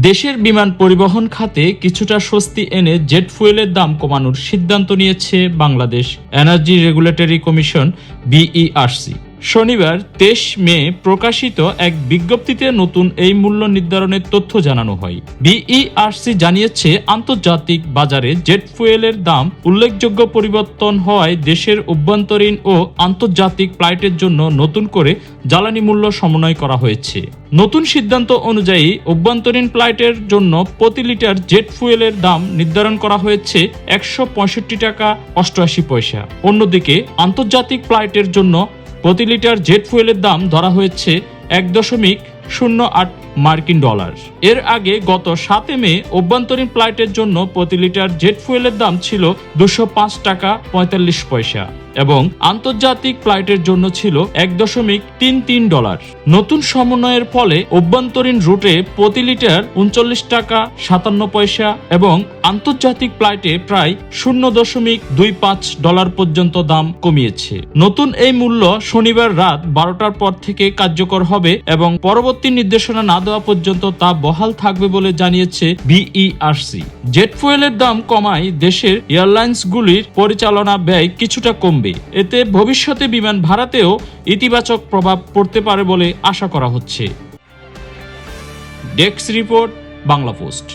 দেশের বিমান পরিবহন খাতে কিছুটা স্বস্তি এনে জেট ফুয়েলের দাম কমানোর সিদ্ধান্ত নিয়েছে Bangladesh energy regulatory commission BERC. শনিবার ২৩ মে প্রকাশিত এক বিজ্ঞপ্তিতে নতুন এই মূল্য নির্ধারণের তথ্য জানানো হয়। বিইআরসি জানিয়েছে, আন্তর্জাতিক বাজারে জেট ফুয়েলের দাম উল্লেখযোগ্য পরিবর্তন হওয়ায় দেশের অভ্যন্তরীণ ও আন্তর্জাতিক ফ্লাইটের জন্য নতুন করে জ্বালানি মূল্য সমন্বয় করা হয়েছে। নতুন সিদ্ধান্ত অনুযায়ী অভ্যন্তরীণ ফ্লাইটের জন্য প্রতি লিটার জেট ফুয়েলের দাম নির্ধারণ করা হয়েছে ১৬৫ টাকা ৮৮ পয়সা। অন্যদিকে আন্তর্জাতিক ফ্লাইটের জন্য প্রতি লিটার জেট ফুয়েলের দাম ধরা হয়েছে ১.০৮ মার্কিন ডলার। এর আগে গত ৭ মে অভ্যন্তরীণ ফ্লাইটের জন্য প্রতি লিটার জেট ফুয়েলের দাম ছিল ২০৫ টাকা ৪৫ পয়সা এবং আন্তর্জাতিক ফ্লাইটের জন্য ছিল ১.৩৩ ডলার। নতুন সমন্বয়ের ফলে অভ্যন্তরীণ রুটে প্রতি লিটার ৩৯ টাকা ৫৭ পয়সা এবং আন্তর্জাতিক ফ্লাইটে প্রায় ০.২৫ ডলার পর্যন্ত দাম কমিয়েছে। নতুন এই মূল্য শনিবার রাত ১২টার পর থেকে কার্যকর হবে এবং পরবর্তী নির্দেশনা না দেওয়া পর্যন্ত তা বহাল থাকবে বলে জানিয়েছে বিইআরসি। জেট ফুয়েলের দাম কমায় দেশের এয়ারলাইন্সগুলির পরিচালনা ব্যয় কিছুটা কমবে। এতে ভবিষ্যতে বিমান ভাড়াতেও ইতিবাচক প্রভাব পড়তে পারে বলে আশা করা হচ্ছে। Desk report, Bangla post.